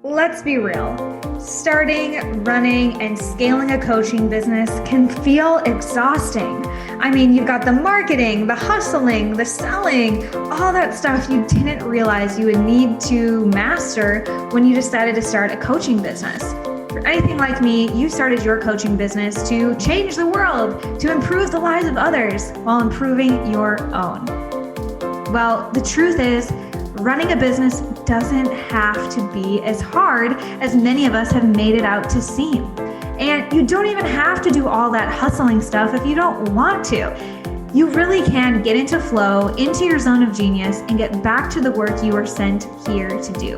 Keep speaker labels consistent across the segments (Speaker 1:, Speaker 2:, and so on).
Speaker 1: Let's be real. Starting, running, and scaling a coaching business can feel exhausting. I mean, you've got the marketing, the hustling, the selling, all that stuff you didn't realize you would need to master when you decided to start a coaching business. For anything like me, you started your coaching business to change the world, to improve the lives of others while improving your own. Well, the truth is, running a business doesn't have to be as hard as many of us have made it out to seem. And you don't even have to do all that hustling stuff if you don't want to. You really can get into flow, into your zone of genius, and get back to the work you were sent here to do.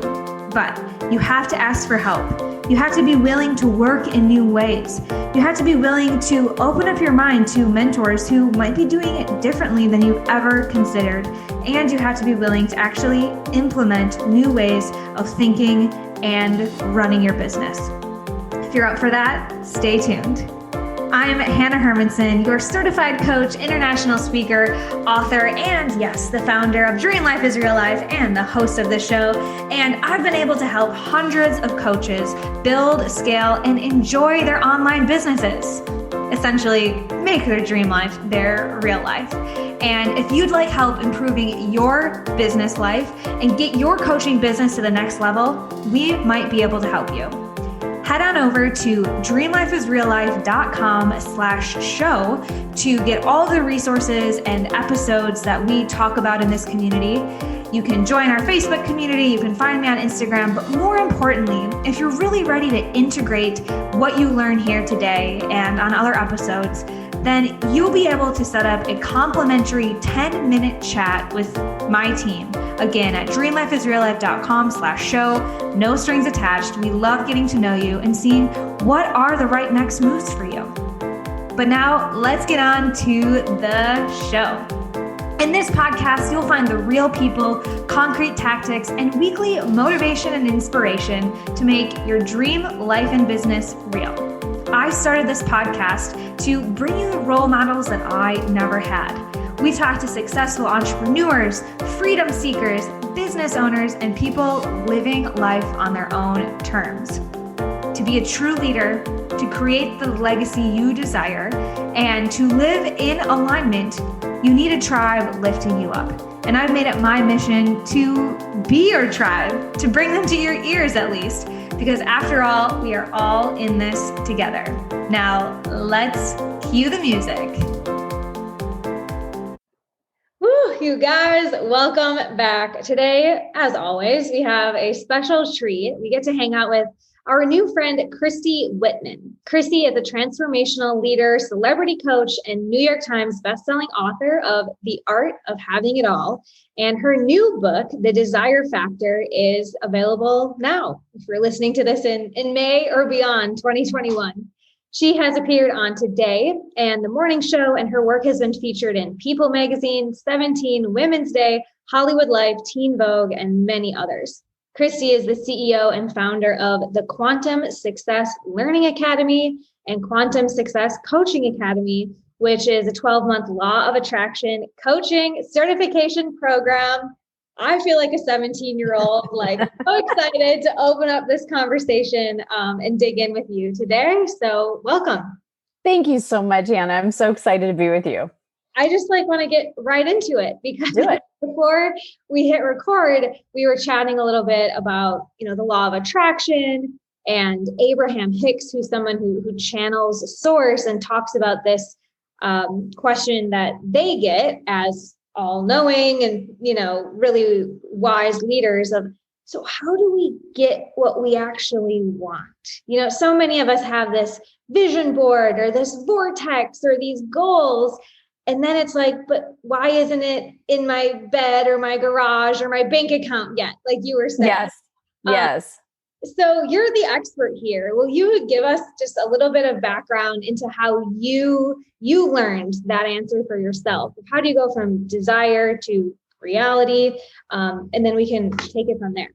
Speaker 1: But you have to ask for help. You have to be willing to work in new ways. You have to be willing to open up your mind to mentors who might be doing it differently than you've ever considered. And you have to be willing to actually implement new ways of thinking and running your business. If you're up for that, stay tuned. I'm Hannah Hermanson, your certified coach, international speaker, author, and yes, the founder of Dream Life is Real Life and the host of the show. And I've been able to help hundreds of coaches build, scale, and enjoy their online businesses. Essentially, make their dream life their real life. And if you'd like help improving your business life and get your coaching business to the next level, we might be able to help you. Head on over to dreamlifeisreallife.com/show to get all the resources and episodes that we talk about in this community. You can join our Facebook community, you can find me on Instagram, but more importantly, if you're really ready to integrate what you learn here today and on other episodes, then you'll be able to set up a complimentary 10-minute chat with my team. Again, at dreamlifeisreallife.com/show, no strings attached. We love getting to know you and seeing what are the right next moves for you. But now let's get on to the show. In this podcast, you'll find the real people, concrete tactics, and weekly motivation and inspiration to make your dream life and business real. I started this podcast to bring you the role models that I never had. We talk to successful entrepreneurs, freedom seekers, business owners, and people living life on their own terms. To be a true leader, to create the legacy you desire, and to live in alignment, you need a tribe lifting you up. And I've made it my mission to be your tribe, to bring them to your ears at least, because after all, we are all in this together. Now, let's cue the music. You guys, welcome back. Today, as always, we have a special treat. We get to hang out with our new friend, Christy Whitman. Christy is a transformational leader, celebrity coach, and New York Times bestselling author of The Art of Having It All. And her new book, The Desire Factor, is available now, if you're listening to this in May or beyond 2021. She has appeared on Today and The Morning Show, and her work has been featured in People Magazine, 17, Women's Day, Hollywood Life, Teen Vogue, and many others. Christy is the CEO and founder of the Quantum Success Learning Academy and Quantum Success Coaching Academy, which is a 12-month law of attraction coaching certification program. I feel like a 17-year-old, so excited to open up this conversation and dig in with you today. So welcome.
Speaker 2: Thank you so much, Hannah. I'm so excited to be with you.
Speaker 1: I just want to get right into it because before we hit record, we were chatting a little bit about, the law of attraction and Abraham Hicks, who's someone who channels source and talks about this question that they get as all-knowing and, really wise leaders of, so how do we get what we actually want? So many of us have this vision board or this vortex or these goals. And then it's like, but why isn't it in my bed or my garage or my bank account yet? Like you were saying.
Speaker 2: Yes.
Speaker 1: So you're the expert here. Will you give us just a little bit of background into how you learned that answer for yourself? How do you go from desire to reality? And then we can take it from there.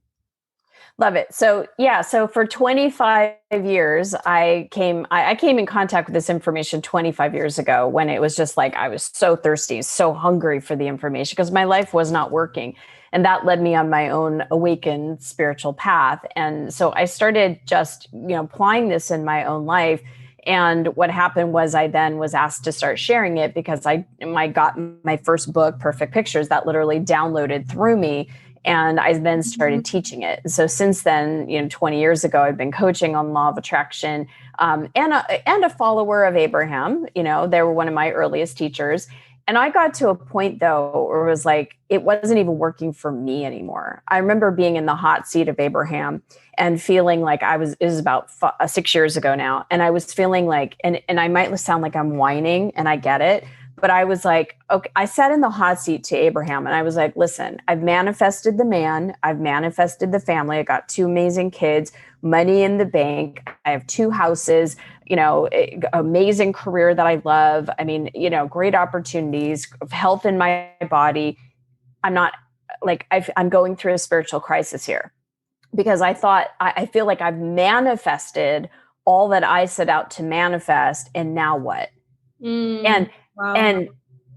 Speaker 2: Love it. So so for 25 years, I came in contact with this information 25 years ago when it was just like, I was so thirsty, so hungry for the information because my life was not working. And that led me on my own awakened spiritual path. And so I started just, applying this in my own life. And what happened was I then was asked to start sharing it because I got my first book, Perfect Pictures, that literally downloaded through me. And I then started teaching it. So since then, 20 years ago, I've been coaching on law of attraction, and a follower of Abraham. They were one of my earliest teachers. And I got to a point though, where it was like, it wasn't even working for me anymore. I remember being in the hot seat of Abraham and feeling like it was about 6 years ago now. And I was feeling like, and I might sound like I'm whining, and I get it. But I was like, okay, I sat in the hot seat to Abraham and I was like, listen, I've manifested the man. I've manifested the family. I got 2 amazing kids, money in the bank. I have 2 houses, amazing career that I love. I mean, great opportunities, health in my body. I'm not like, I'm going through a spiritual crisis here because I thought, I feel like I've manifested all that I set out to manifest. And now what?
Speaker 1: Wow.
Speaker 2: And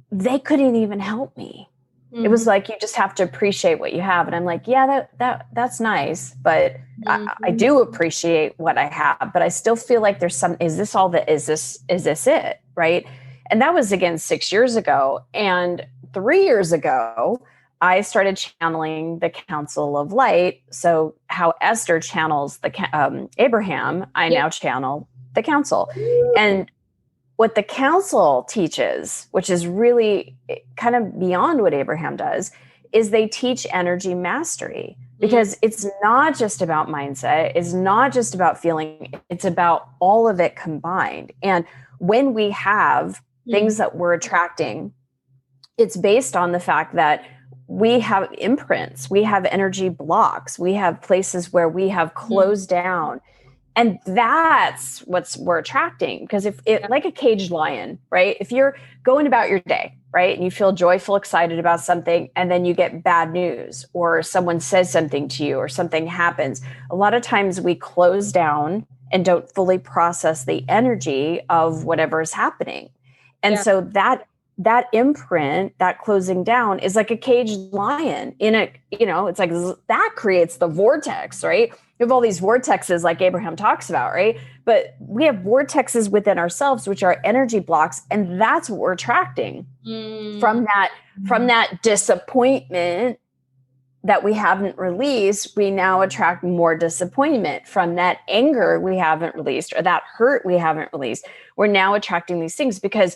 Speaker 2: they couldn't even help me. It was like, you just have to appreciate what you have. And I'm like, yeah, that's nice. But I do appreciate what I have, but I still feel like there's is this it? Right. And that was again 6 years ago. And 3 years ago, I started channeling the Council of Light. So how Esther channels the Abraham, I now channel the Council. And what the council teaches, which is really kind of beyond what Abraham does, is they teach energy mastery, because it's not just about mindset. It's not just about feeling. It's about all of it combined. And when we have things that we're attracting, it's based on the fact that we have imprints, we have energy blocks, we have places where we have closed down. And that's we're attracting, because if it, like a caged lion, right? If you're going about your day, right, and you feel joyful, excited about something, and then you get bad news, or someone says something to you, or something happens, a lot of times we close down and don't fully process the energy of whatever is happening. And so that imprint, that closing down, is like a caged lion in a, it's like that creates the vortex, right? We have all these vortexes like Abraham talks about, right? But we have vortexes within ourselves, which are energy blocks. And that's what we're attracting from that disappointment that we haven't released. We now attract more disappointment. From that anger we haven't released, or that hurt we haven't released. We're now attracting these things because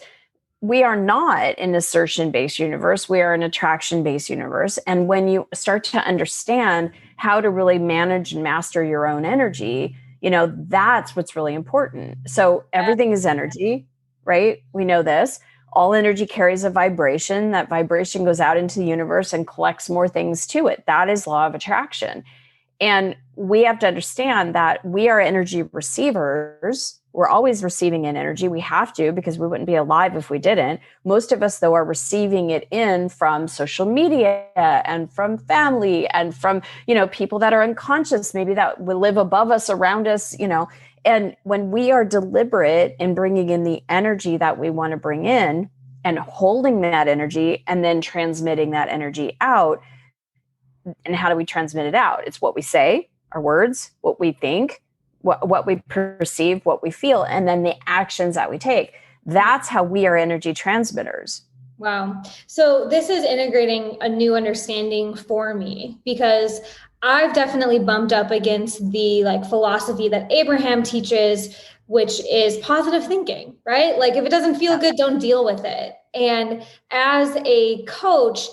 Speaker 2: we are not an assertion-based universe. We are an attraction-based universe. And when you start to understand how to really manage and master your own energy, that's what's really important. So everything is energy, right? We know this. All energy carries a vibration. That vibration goes out into the universe and collects more things to it. That is law of attraction. And we have to understand that we are energy receivers. We're always receiving in energy. We have to, because we wouldn't be alive if we didn't. Most of us, though, are receiving it in from social media and from family and from, people that are unconscious, maybe that will live above us, around us, And when we are deliberate in bringing in the energy that we want to bring in and holding that energy and then transmitting that energy out, and how do we transmit it out? It's what we say, our words, what we think, what we perceive, what we feel, and then the actions that we take. That's how we are energy transmitters.
Speaker 1: Wow. So this is integrating a new understanding for me, because I've definitely bumped up against the philosophy that Abraham teaches, which is positive thinking, right? Like if it doesn't feel good, don't deal with it. And as a coach,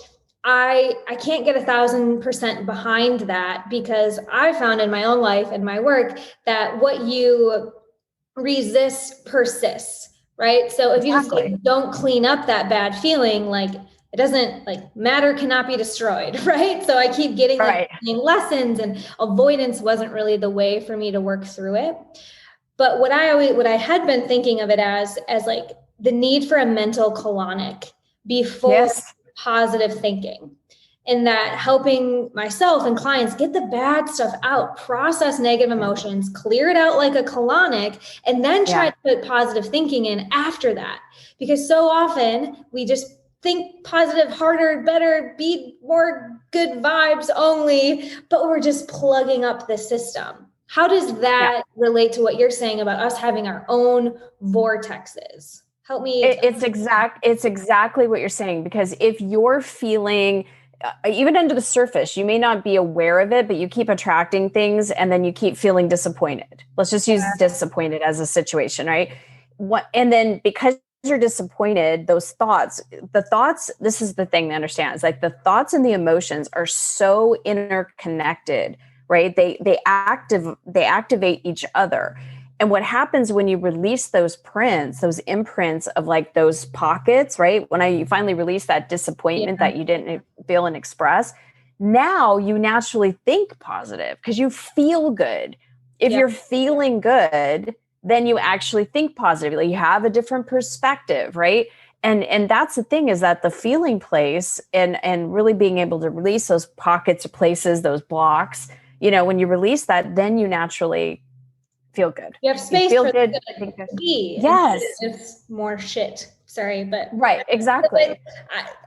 Speaker 1: I can't get 1,000% behind that, because I found in my own life and my work that what you resist persists, right? So if you just don't clean up that bad feeling, it doesn't matter cannot be destroyed, right? So I keep getting lessons, and avoidance wasn't really the way for me to work through it. But what I had been thinking of it as the need for a mental colonic before positive thinking. in that helping myself and clients get the bad stuff out, process negative emotions, clear it out like a colonic, and then try to put positive thinking in after that. Because so often we just think positive, harder, better, be more good vibes only, but we're just plugging up the system. How does that relate to what you're saying about us having our own vortexes? Help me.
Speaker 2: It's exactly what you're saying, because if you're feeling, even under the surface, you may not be aware of it, but you keep attracting things and then you keep feeling disappointed. Let's just use disappointed as a situation, right? And then because you're disappointed, this is the thing to understand. It's like the thoughts and the emotions are so interconnected, right? They activate each other. And what happens when you release those imprints of like those pockets, right? When you finally release that disappointment that you didn't feel and express, now you naturally think positive because you feel good. If you're feeling good, then you actually think positively. You have a different perspective, right? And that's the thing, is that the feeling place and really being able to release those pockets of places, those blocks, when you release that, then you naturally feel good.
Speaker 1: You have space for
Speaker 2: good
Speaker 1: to be.
Speaker 2: Yes.
Speaker 1: It's more shit. Sorry, but
Speaker 2: right, exactly.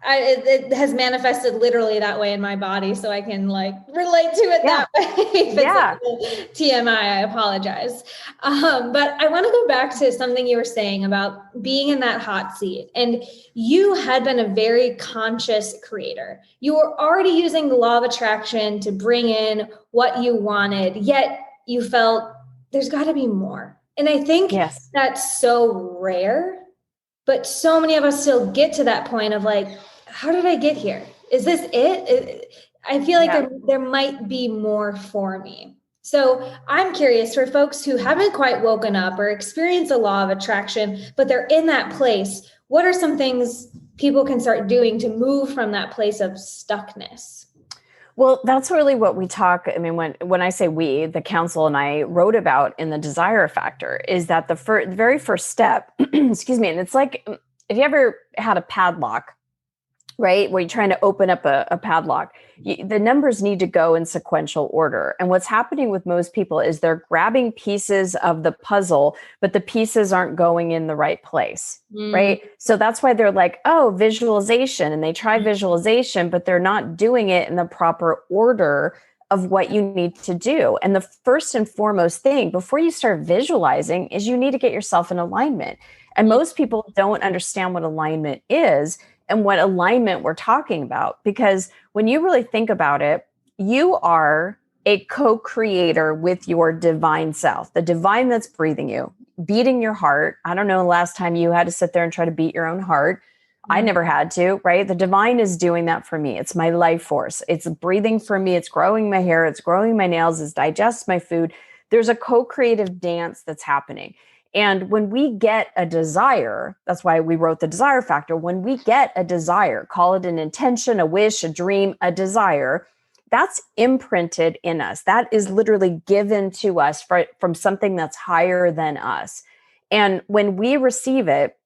Speaker 1: It has manifested literally that way in my body, so I can like relate to it that way. TMI, I apologize. But I want to go back to something you were saying about being in that hot seat. And you had been a very conscious creator. You were already using the law of attraction to bring in what you wanted, yet you felt there's got to be more. And I think that's so rare. But so many of us still get to that point of like, how did I get here? Is this it? I feel like there might be more for me. So I'm curious, for folks who haven't quite woken up or experienced the law of attraction, but they're in that place, what are some things people can start doing to move from that place of stuckness?
Speaker 2: Well, that's really what we talk. I mean, when I say we, the council and I wrote about in the desire factor, is that the very first step, excuse me, and it's like, if you ever had a padlock, right, where you're trying to open up a padlock, the numbers need to go in sequential order. And what's happening with most people is they're grabbing pieces of the puzzle, but the pieces aren't going in the right place, right? So that's why they're like, oh, visualization. And they try visualization, but they're not doing it in the proper order of what you need to do. And the first and foremost thing before you start visualizing is you need to get yourself in alignment. And most people don't understand what alignment is and what alignment we're talking about. Because when you really think about it, you are a co-creator with your divine self, the divine that's breathing you, beating your heart. I don't know the last time you had to sit there and try to beat your own heart. I never had to, right? The divine is doing that for me. It's my life force. It's breathing for me. It's growing my hair. It's growing my nails. It's digests my food. There's a co-creative dance that's happening. And when we get a desire, that's why we wrote the desire factor. When we get a desire, call it an intention, a wish, a dream, a desire, that's imprinted in us. That is literally given to us from something that's higher than us. And when we receive it,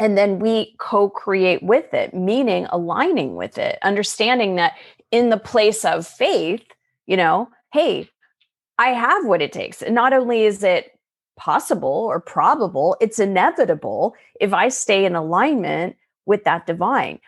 Speaker 2: and then we co-create with it, meaning aligning with it, understanding that in the place of faith, hey, I have what it takes. And not only is it possible or probable, it's inevitable if I stay in alignment with that divine.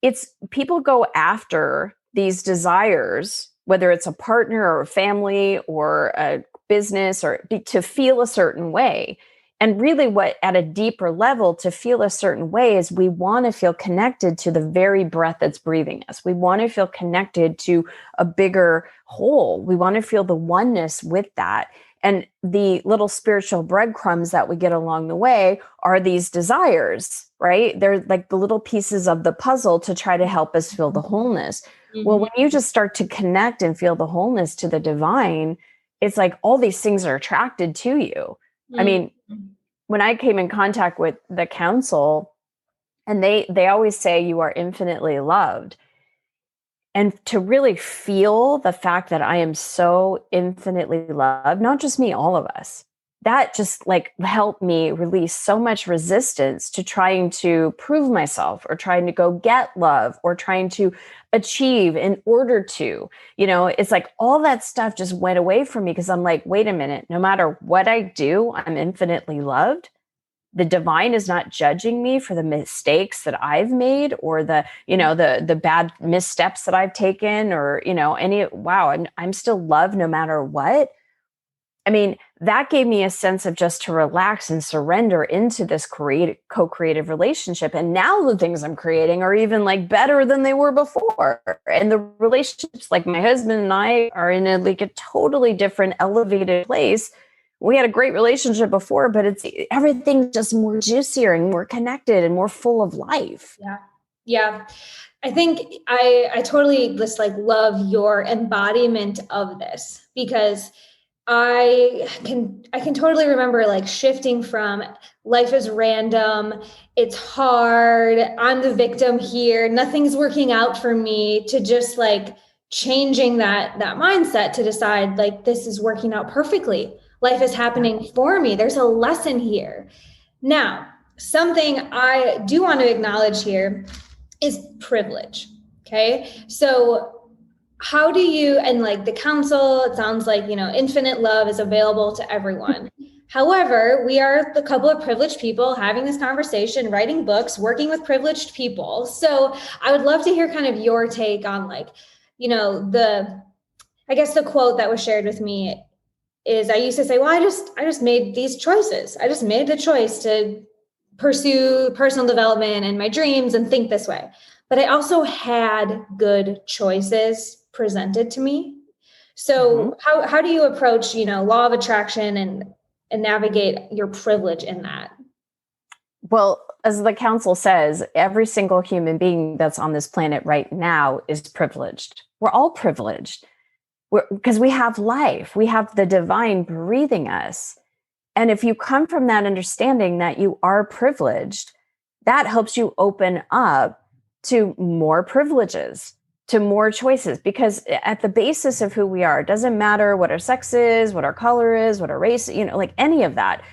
Speaker 2: It's people go after these desires, whether it's a partner or a family or a business, or to feel a certain way. And really what at a deeper level, to feel a certain way, is we want to feel connected to the very breath that's breathing us. We want to feel connected to a bigger whole. We want to feel the oneness with that. And the little spiritual breadcrumbs that we get along the way are these desires, right? They're like the little pieces of the puzzle to try to help us feel the wholeness. Well, when you just start to connect and feel the wholeness to the divine, it's like all these things are attracted to you. I mean, when I came in contact with the council, and they always say you are infinitely loved. And to really feel the fact that I am so infinitely loved, not just me, all of us, that just like helped me release so much resistance to trying to prove myself or trying to go get love or trying to achieve in order to, it's like all that stuff just went away from me because I'm like, wait a minute, no matter what I do, I'm infinitely loved. The divine is not judging me for the mistakes that I've made or the bad missteps that I've taken or, I'm still loved no matter what. I mean, that gave me a sense of just to relax and surrender into this co-creative relationship. And now the things I'm creating are even like better than they were before. And the relationships, like my husband and I are in a totally different elevated place. We had a great relationship before, but everything's just more juicier and more connected and more full of life.
Speaker 1: Yeah. Yeah. I think I totally just like love your embodiment of this, because I can totally remember like shifting from life is random, it's hard, I'm the victim here, nothing's working out for me, to just like changing that mindset to decide like this is working out perfectly. Life is happening for me. There's a lesson here. Now, something I do want to acknowledge here is privilege. Okay. So how do you, and like the council, it sounds like, infinite love is available to everyone. However, we are a couple of privileged people having this conversation, writing books, working with privileged people. So I would love to hear kind of your take on like, I guess the quote that was shared with me is I used to say, well, I just made these choices. I just made the choice to pursue personal development and my dreams and think this way. But I also had good choices presented to me. So how do you approach, law of attraction and navigate your privilege in that?
Speaker 2: Well, as the council says, every single human being that's on this planet right now is privileged. We're all privileged because we have life. We have the divine breathing us. And if you come from that understanding that you are privileged, that helps you open up to more privileges, to more choices, because at the basis of who we are, it doesn't matter what our sex is, what our color is, what our race, like any of that.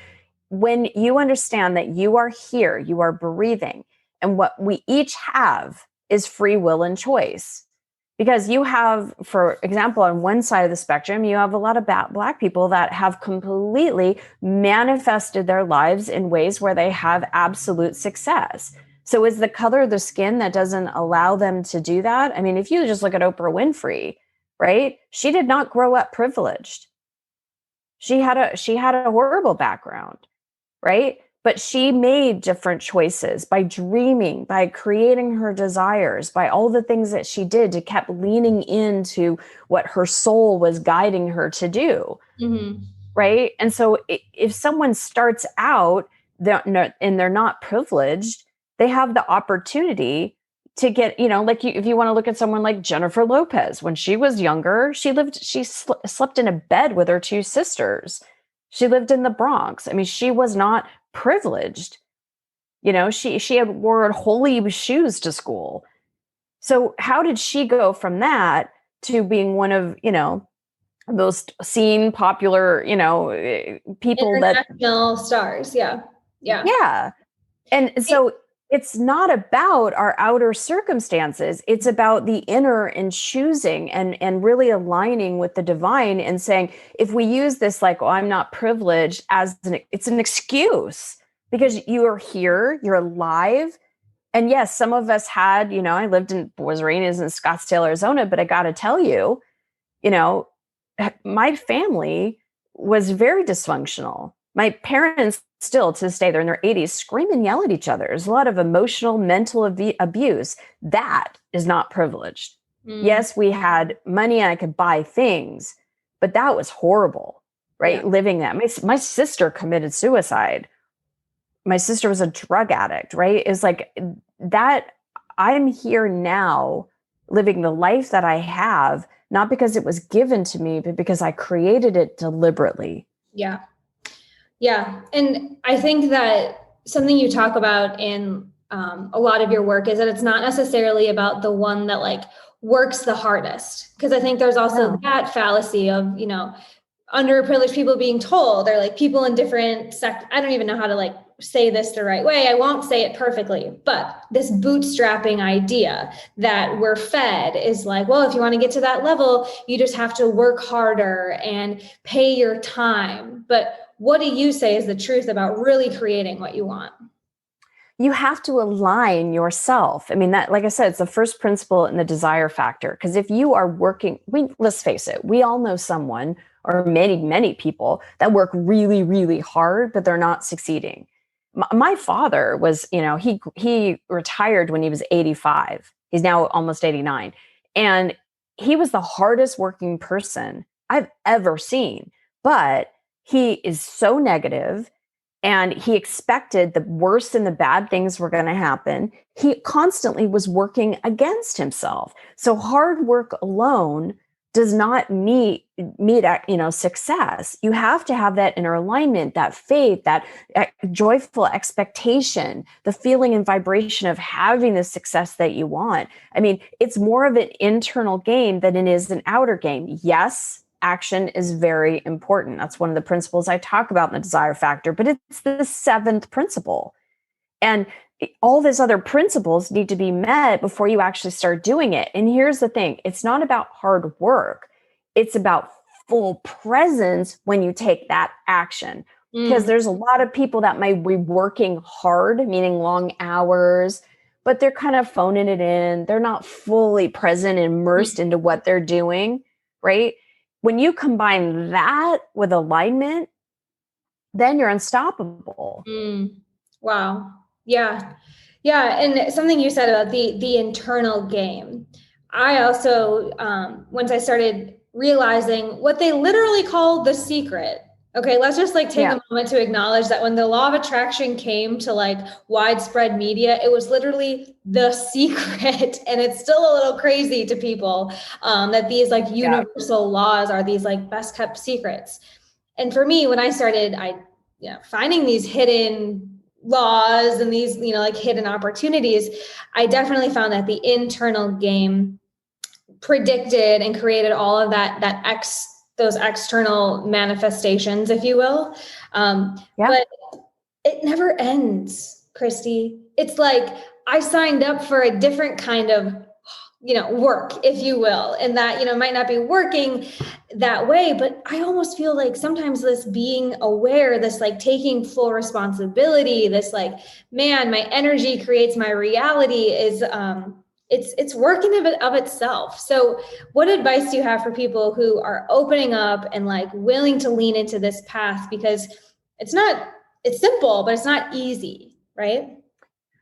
Speaker 2: When you understand that you are here, you are breathing, and what we each have is free will and choice. Because you have, for example, on one side of the spectrum, you have a lot of Black people that have completely manifested their lives in ways where they have absolute success. So is the color of the skin that doesn't allow them to do that? I mean, if you just look at Oprah Winfrey, right? She did not grow up privileged. She had a horrible background, right? But she made different choices by dreaming, by creating her desires, by all the things that she did, to kept leaning into what her soul was guiding her to do. Mm-hmm. Right. And so if someone starts out and they're not privileged, they have the opportunity to get, if you want to look at someone like Jennifer Lopez, when she was younger, she slept in a bed with her two sisters. She lived in the Bronx. I mean, she was not privileged. She had wore holy shoes to school. So how did she go from that to being one of, most seen, popular, people
Speaker 1: international stars. Yeah. Yeah.
Speaker 2: Yeah. And so it's not about our outer circumstances. It's about the inner and choosing and really aligning with the divine and saying, if we use this, like, oh, I'm not privileged it's an excuse, because you are here, you're alive. And yes, some of us had, I was raised in Scottsdale, Arizona, but I got to tell you, my family was very dysfunctional. My parents still to this day, they're in their 80s, scream and yell at each other. There's a lot of emotional, mental abuse. That is not privileged. Yes, we had money and I could buy things, but that was horrible, right? Yeah. Living that. My sister committed suicide. My sister was a drug addict, right? It's like that. I'm here now living the life that I have, not because it was given to me, but because I created it deliberately.
Speaker 1: Yeah. Yeah. And I think that something you talk about in a lot of your work is that it's not necessarily about the one that like works the hardest. Because I think there's also that fallacy of,
Speaker 3: underprivileged people being told, or like people in different I don't even know how to like say this the right way. I won't say it perfectly, but this bootstrapping idea that we're fed is like, well, if you want to get to that level, you just have to work harder and pay your time. But what do you say is the truth about really creating what you want?
Speaker 2: You have to align yourself. I mean, that, like I said, it's the first principle in the desire factor. Because if you are working, let's face it, we all know someone or many people that work really, really hard, but they're not succeeding. My father was, he retired when he was 85. He's now almost 89. And he was the hardest working person I've ever seen. But he is so negative. And he expected the worst and the bad things were going to happen. He constantly was working against himself. So hard work alone does not meet success. You have to have that inner alignment, that faith, that joyful expectation, the feeling and vibration of having the success that you want. I mean, it's more of an internal game than it is an outer game. Yes, action is very important. That's one of the principles I talk about in the desire factor, but it's the seventh principle. And all these other principles need to be met before you actually start doing it. And here's the thing. It's not about hard work. It's about full presence when you take that action. Because there's a lot of people that might be working hard, meaning long hours, but they're kind of phoning it in. They're not fully present and immersed into what they're doing, right? When you combine that with alignment, then you're unstoppable.
Speaker 3: Wow. Yeah. Yeah. And something you said about the internal game. I also, once I started realizing what they literally call the secret. Okay, let's just like take a moment to acknowledge that when the law of attraction came to like widespread media, it was literally the secret. And it's still a little crazy to people that these like universal laws are these like best kept secrets. And for me, when I started, finding these hidden laws and these, like hidden opportunities, I definitely found that the internal game predicted and created all of those external manifestations, if you will. But it never ends, Christy. It's like I signed up for a different kind of, work, if you will, and that, might not be working that way, but I almost feel like sometimes this being aware, this like taking full responsibility, this like, man, my energy creates my reality is, it's working of itself. So what advice do you have for people who are opening up and like willing to lean into this path? Because it's simple, but it's not easy, right?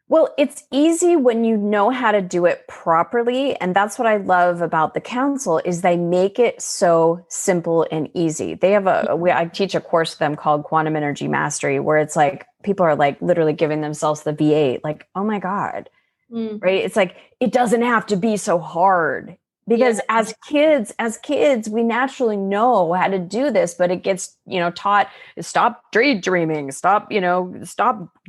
Speaker 2: Well, it's easy when you know how to do it properly. And that's what I love about the council is they make it so simple and easy. They have I teach a course to them called Quantum Energy Mastery, where it's like, people are like literally giving themselves the V8, like, oh my God. Right. It's like, it doesn't have to be so hard because as kids, we naturally know how to do this, but it gets, taught, stop daydreaming, stop,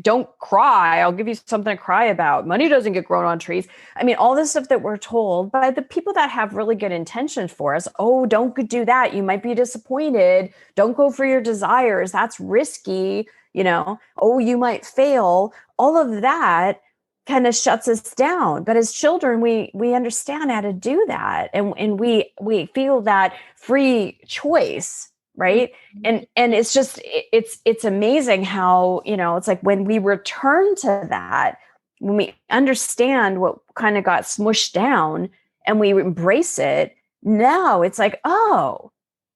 Speaker 2: don't cry. I'll give you something to cry about. Money doesn't get grown on trees. I mean, all this stuff that we're told by the people that have really good intentions for us. Oh, don't do that. You might be disappointed. Don't go for your desires. That's risky. Oh, you might fail. All of that kind of shuts us down. But as children, we understand how to do that. And we feel that free choice, right? And it's just, it's amazing how, it's like when we return to that, when we understand what kind of got smushed down and we embrace it, now it's like, oh,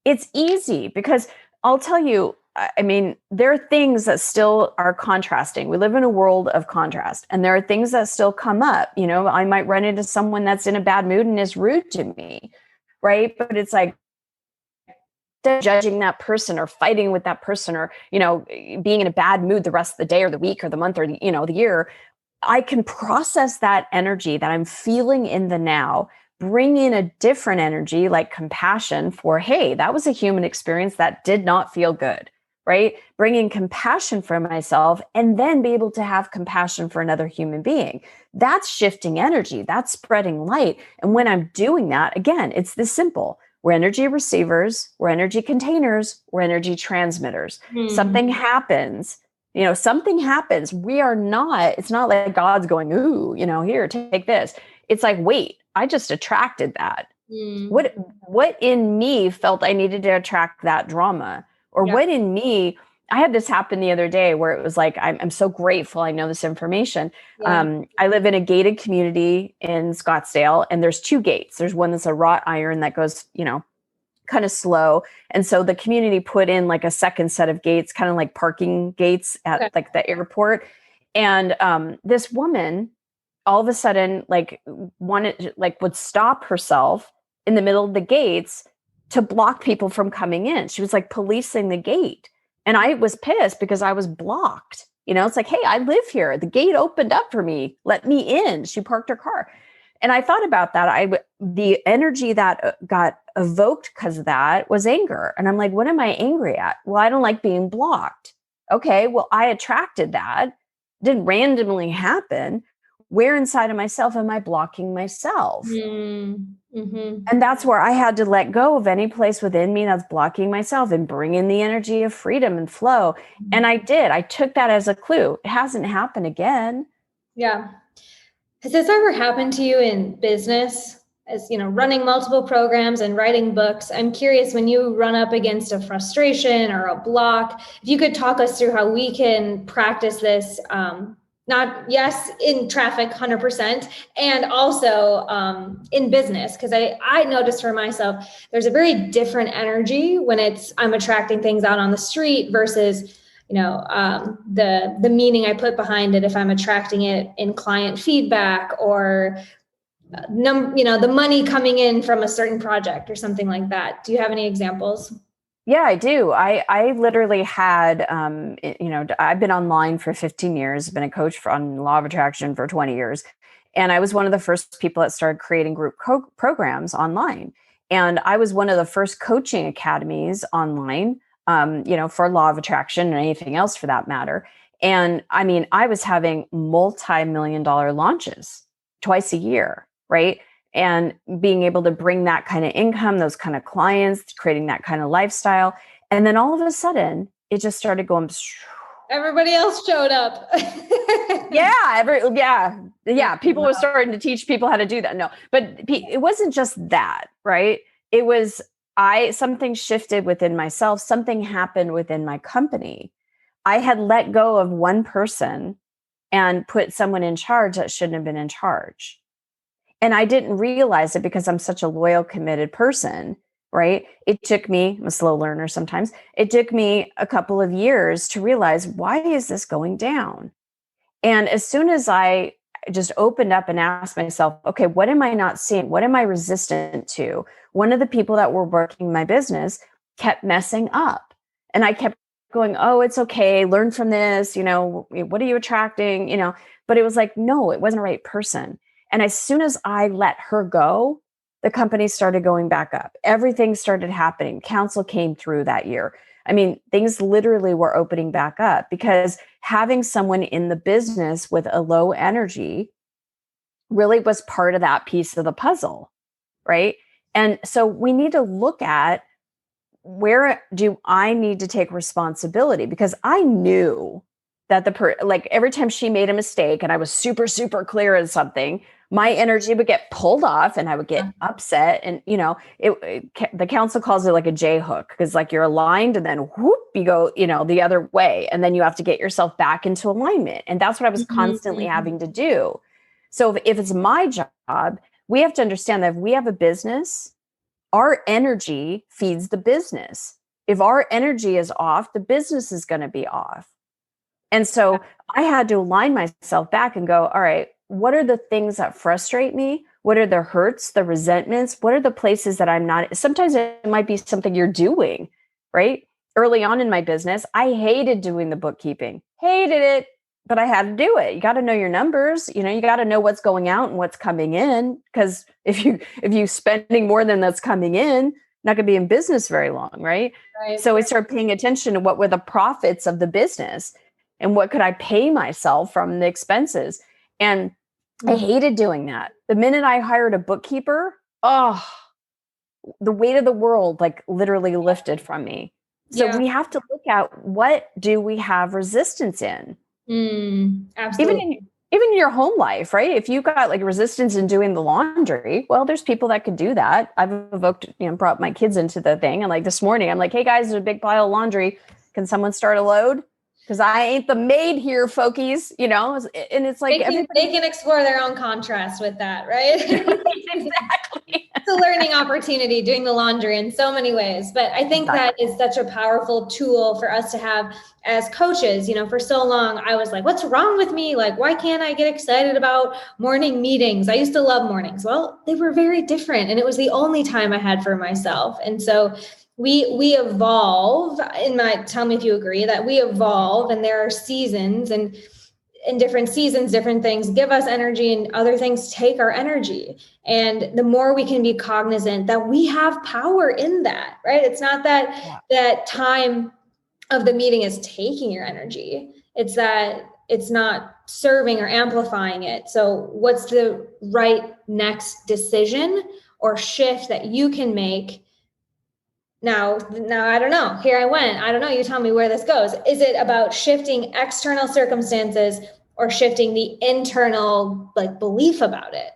Speaker 2: it's easy. Because I'll tell you, I mean, there are things that still are contrasting. We live in a world of contrast, and there are things that still come up. I might run into someone that's in a bad mood and is rude to me, right? But it's like judging that person or fighting with that person or, being in a bad mood the rest of the day or the week or the month or, the year. I can process that energy that I'm feeling in the now, bring in a different energy like compassion for, hey, that was a human experience that did not feel good. Right? Bringing compassion for myself and then be able to have compassion for another human being. That's shifting energy. That's spreading light. And when I'm doing that, again, it's this simple. We're energy receivers, we're energy containers, we're energy transmitters. Something happens, something happens. We are not, it's not like God's going, ooh, here, take this. It's like, wait, I just attracted that. What in me felt I needed to attract that drama? Or what in me, I had this happen the other day where it was like, I'm so grateful I know this information. I live in a gated community in Scottsdale, and there's 2 gates. There's one that's a wrought iron that goes, kind of slow. And so the community put in like a second set of gates, kind of like parking gates at like the airport. And this woman all of a sudden would stop herself in the middle of the gates to block people from coming in. She was like policing the gate. And I was pissed because I was blocked. It's like, hey, I live here. The gate opened up for me. Let me in. She parked her car. And I thought about that. The energy that got evoked because of that was anger. And I'm like, what am I angry at? Well, I don't like being blocked. Okay, well, I attracted that. It didn't randomly happen. Where inside of myself am I blocking myself? And that's where I had to let go of any place within me that's blocking myself and bring in the energy of freedom and flow. And I did. I took that as a clue. It hasn't happened again.
Speaker 3: Yeah. Has this ever happened to you in business? As running multiple programs and writing books, I'm curious, when you run up against a frustration or a block, if you could talk us through how we can practice this, in traffic 100%, and also in business, because I noticed for myself, there's a very different energy when I'm attracting things out on the street versus the meaning I put behind it if I'm attracting it in client feedback or the money coming in from a certain project or something like that. Do you have any examples?
Speaker 2: Yeah, I do. I literally had, I've been online for 15 years, been a coach on law of attraction for 20 years. And I was one of the first people that started creating group programs online. And I was one of the first coaching academies online, for law of attraction and anything else for that matter. And I mean, I was having multi-million-dollar launches twice a year, right? And being able to bring that kind of income, those kind of clients, creating that kind of lifestyle. And then all of a sudden, it just started going.
Speaker 3: Everybody else showed up.
Speaker 2: People were starting to teach people how to do that. No, but it wasn't just that, right? It was, something shifted within myself. Something happened within my company. I had let go of one person and put someone in charge that shouldn't have been in charge. And I didn't realize it because I'm such a loyal, committed person, right? It took me, I'm a slow learner sometimes. It took me a couple of years to realize, why is this going down? And as soon as I just opened up and asked myself, okay, what am I not seeing? What am I resistant to? One of the people that were working my business kept messing up. And I kept going, oh, it's okay. Learn from this. What are you attracting? But it was like, no, it wasn't the right person. And as soon as I let her go, the company started going back up. Everything started happening. Council came through that year. I mean, things literally were opening back up because having someone in the business with a low energy really was part of that piece of the puzzle, right? And so we need to look at, where do I need to take responsibility? Because I knew that every time she made a mistake and I was super, super clear on something, my energy would get pulled off and I would get upset. And, the council calls it like a J hook, because like you're aligned and then whoop, you go, the other way. And then you have to get yourself back into alignment. And that's what I was constantly having to do. So if it's my job, we have to understand that if we have a business, our energy feeds the business. If our energy is off, the business is going to be off. And so I had to align myself back and go, all right, what are the things that frustrate me? What are the hurts, the resentments? What are the places that I'm not? Sometimes it might be something you're doing, right? Early on in my business, I hated doing the bookkeeping, hated it, but I had to do it. You got to know your numbers. You got to know what's going out and what's coming in. Because if you spending more than that's coming in, not going to be in business very long, right? So I started paying attention to what were the profits of the business and what could I pay myself from the expenses. And I hated doing that. The minute I hired a bookkeeper, the weight of the world, like literally lifted from me. So we have to look at, what do we have resistance in?
Speaker 3: Absolutely.
Speaker 2: Even in your home life, right? If you got like resistance in doing the laundry, well, there's people that could do that. I've evoked, brought my kids into the thing. And like this morning, I'm like, hey guys, there's a big pile of laundry. Can someone start a load? Because I ain't the maid here, folkies, and it's like
Speaker 3: they can explore their own contrast with that, right?
Speaker 2: Exactly.
Speaker 3: It's a learning opportunity, doing the laundry in so many ways. But I think that is such a powerful tool for us to have as coaches. For so long, I was like, what's wrong with me? Like, why can't I get excited about morning meetings? I used to love mornings. Well, they were very different. And it was the only time I had for myself. And so we evolve, tell me if you agree, that we evolve, and there are seasons, and in different seasons, different things give us energy and other things take our energy. And the more we can be cognizant that we have power in that, right? It's not that that time of the meeting is taking your energy. It's that it's not serving or amplifying it. So what's the right next decision or shift that you can make? Now, I don't know. Here I went. I don't know. You tell me where this goes. Is it about shifting external circumstances or shifting the internal belief about it?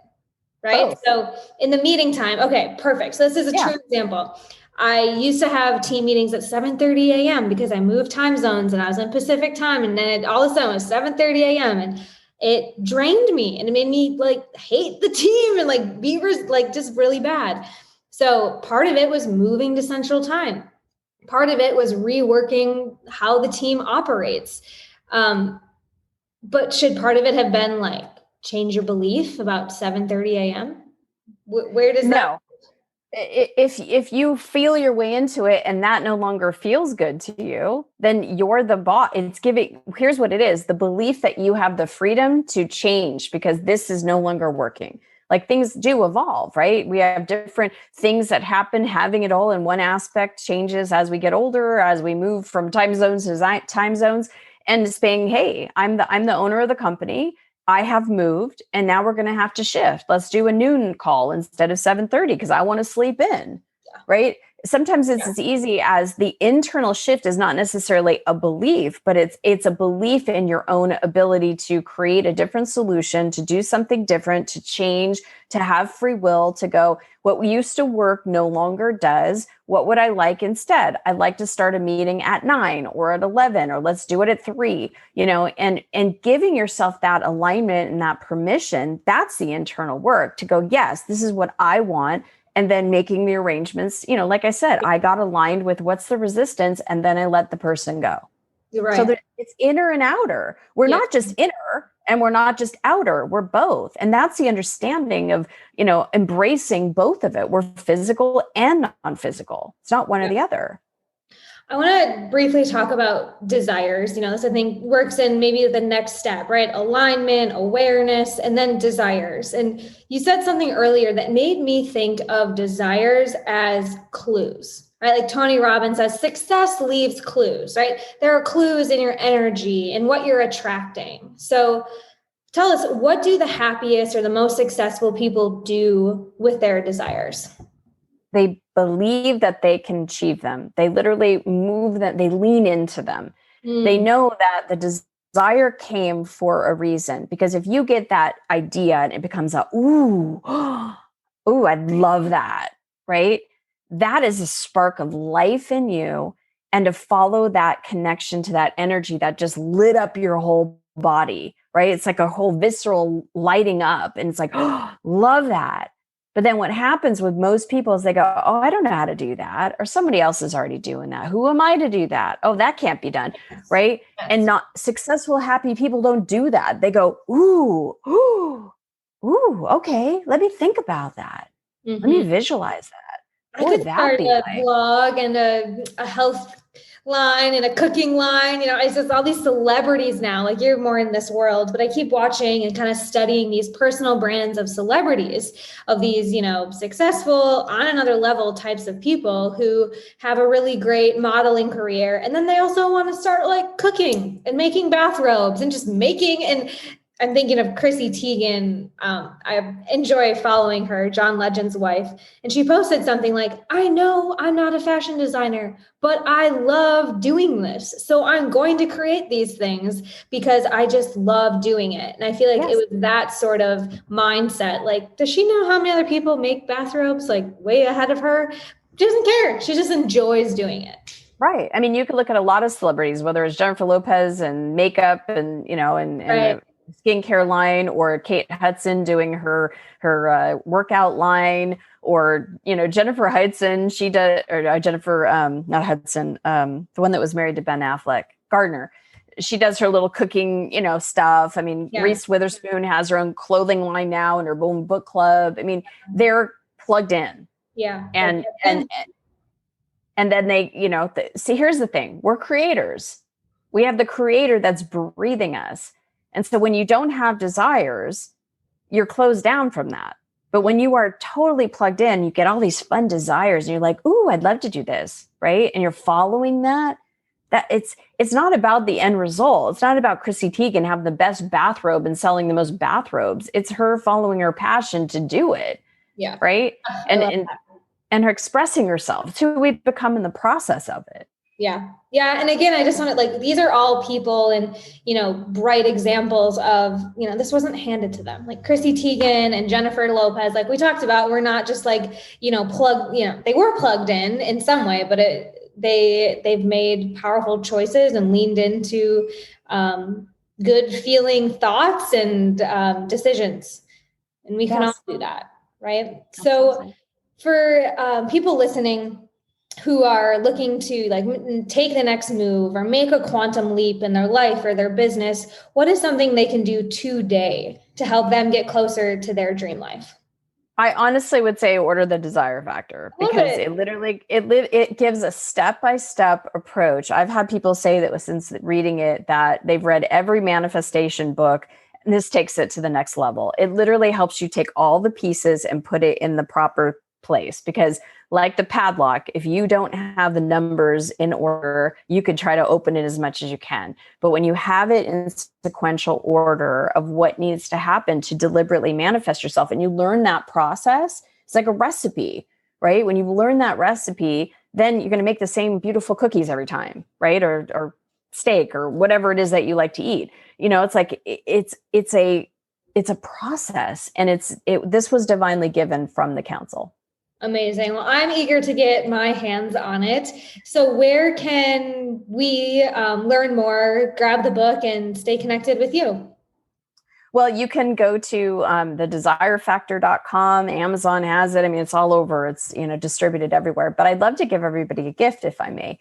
Speaker 3: Right.
Speaker 2: Both.
Speaker 3: So in the meeting time, okay, perfect. So this is a true example. I used to have team meetings at 7:30 a.m. because I moved time zones and I was in Pacific time. And then all of a sudden it was 7:30 a.m. and it drained me and it made me hate the team and be just really bad. So part of it was moving to Central Time. Part of it was reworking how the team operates. But should part of it have been change your belief about 7:30 a.m.? Where does that?
Speaker 2: If you feel your way into it and that no longer feels good to you, then you're the boss. Here's what it is: the belief that you have the freedom to change because this is no longer working. Things do evolve, right? We have different things that happen. Having it all in one aspect changes as we get older, as we move from time zones to time zones, and saying, hey, I'm the owner of the company. I have moved and now we're going to have to shift. Let's do a noon call instead of 7:30 because I want to sleep in, right? Sometimes it's as easy as the internal shift is not necessarily a belief, but it's a belief in your own ability to create a different solution, to do something different, to change, to have free will, to go, what used to work no longer does. What would I like instead? I'd like to start a meeting at 9 or at 11, or let's do it at 3, and giving yourself that alignment and that permission, that's the internal work to go, yes, this is what I want. And then making the arrangements, like I said, I got aligned with what's the resistance, and then I let the person go.
Speaker 3: Right.
Speaker 2: So it's inner and outer. We're not just inner and we're not just outer. We're both. And that's the understanding of, embracing both of it. We're physical and non-physical. It's not one or the other.
Speaker 3: I want to briefly talk about desires. This I think works in maybe the next step, right? Alignment, awareness, and then desires. And you said something earlier that made me think of desires as clues, right? Like Tony Robbins says, success leaves clues, right? There are clues in your energy and what you're attracting. So tell us, what do the happiest or the most successful people do with their desires?
Speaker 2: They believe that they can achieve them. They literally move them. They lean into them. They know that the desire came for a reason, because if you get that idea and it becomes ooh, I'd love that, right? That is a spark of life in you, and to follow that connection to that energy that just lit up your whole body, right? It's like a whole visceral lighting up, and it's like, love that. But then what happens with most people is they go, oh, I don't know how to do that. Or somebody else is already doing that. Who am I to do that? Oh, that can't be done. Right. Yes. And not successful, happy people don't do that. They go, ooh, okay. Let me think about that. Let me visualize that.
Speaker 3: I could start a blog and a health line and a cooking line. It's just all these celebrities now. You're more in this world, but I keep watching and kind of studying these personal brands of celebrities, of these, successful on another level types of people who have a really great modeling career. And then they also want to start cooking and making bathrobes and just making, and I'm thinking of Chrissy Teigen. I enjoy following her, John Legend's wife. And she posted something like, I know I'm not a fashion designer, but I love doing this. So I'm going to create these things because I just love doing it. And I feel like it was that sort of mindset. Like, does she know how many other people make bathrobes like way ahead of her? She doesn't care. She just enjoys doing it.
Speaker 2: Right. I mean, you could look at a lot of celebrities, whether it's Jennifer Lopez and makeup and, and
Speaker 3: Right.
Speaker 2: the skincare line, or Kate Hudson doing her workout line, or, Jennifer Hudson, she does, or Jennifer, not Hudson, the one that was married to Ben Affleck, Gardner. She does her little cooking, stuff. I mean, Reese Witherspoon has her own clothing line now and her own book club. I mean, they're plugged in.
Speaker 3: Yeah.
Speaker 2: And then they, see, here's the thing. We're creators. We have the creator that's breathing us. And so when you don't have desires, you're closed down from that. But when you are totally plugged in, you get all these fun desires and you're like, ooh, I'd love to do this. Right. And you're following that it's not about the end result. It's not about Chrissy Teigen having the best bathrobe and selling the most bathrobes. It's her following her passion to do it.
Speaker 3: Yeah.
Speaker 2: Right. And her expressing herself. It's who we've become in the process of it.
Speaker 3: Yeah. Yeah. And again, I just want to these are all people and, bright examples of, this wasn't handed to them. Like Chrissy Teigen and Jennifer Lopez, like we talked about, we're not just they were plugged in some way, but they've made powerful choices and leaned into good feeling thoughts and decisions. And we can all do that. Right. So for people listening who are looking to take the next move or make a quantum leap in their life or their business, what is something they can do today to help them get closer to their dream life?
Speaker 2: I honestly would say order the Desire Factor, because it gives a step-by-step approach. I've had people say that since reading it that they've read every manifestation book, and this takes it to the next level. It literally helps you take all the pieces and put it in the proper place, because like the padlock, if you don't have the numbers in order, you could try to open it as much as you can. But when you have it in sequential order of what needs to happen to deliberately manifest yourself, and you learn that process, it's like a recipe, right? When you learn that recipe, then you're going to make the same beautiful cookies every time, right? Or steak or whatever it is that you like to eat. It's like, it's a process, and this was divinely given from the council.
Speaker 3: Amazing. Well, I'm eager to get my hands on it. So where can we learn more, grab the book, and stay connected with you?
Speaker 2: Well, you can go to thedesirefactor.com. Amazon has it. I mean, it's all over. It's, distributed everywhere. But I'd love to give everybody a gift, if I may.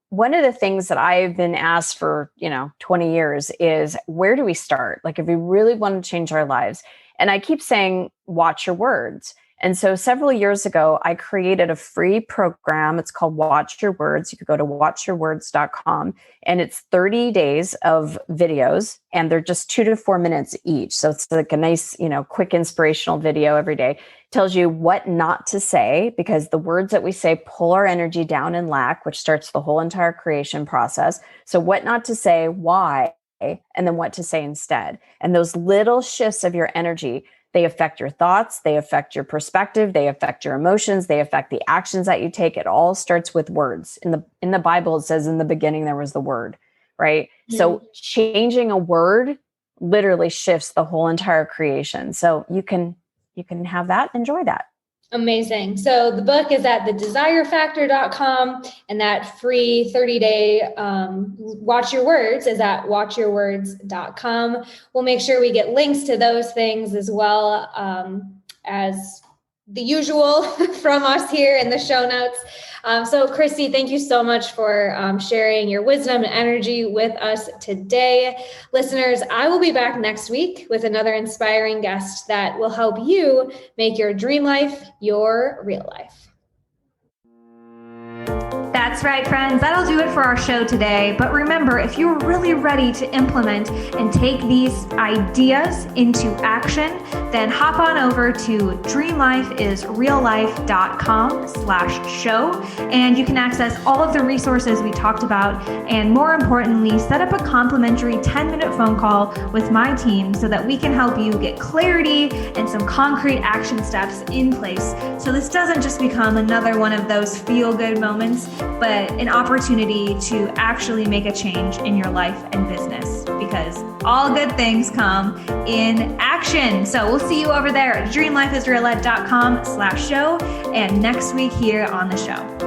Speaker 2: One of the things that I've been asked for, 20 years is, where do we start? Like, if we really want to change our lives. And I keep saying, watch your words. And so several years ago, I created a free program. It's called Watch Your Words. You could go to watchyourwords.com, and it's 30 days of videos, and they're just 2 to 4 minutes each. So it's like a nice, quick inspirational video every day. It tells you what not to say, because the words that we say pull our energy down in lack, which starts the whole entire creation process. So what not to say, why, and then what to say instead. And those little shifts of your energy, they affect your thoughts, they affect your perspective, they affect your emotions, they affect the actions that you take. It all starts with words. In the Bible, it says, in the beginning, there was the word, right? Mm-hmm. So changing a word literally shifts the whole entire creation. So you can have that, enjoy that.
Speaker 3: Amazing. So the book is at thedesirefactor.com, and that free 30-day Watch Your Words is at watchyourwords.com. We'll make sure we get links to those things as well as the usual from us here in the show notes. So Christy, thank you so much for sharing your wisdom and energy with us today. Listeners, I will be back next week with another inspiring guest that will help you make your dream life your real life.
Speaker 1: That's That's right, friends. That'll do it for our show today. But remember, if you're really ready to implement and take these ideas into action, then hop on over to dreamlifeisreallife.com/show, and you can access all of the resources we talked about, and more importantly, set up a complimentary 10-minute phone call with my team so that we can help you get clarity and some concrete action steps in place, so this doesn't just become another one of those feel-good moments, but an opportunity to actually make a change in your life and business, because all good things come in action. So we'll see you over there at dreamlifeisreallife.com/show, and next week here on the show.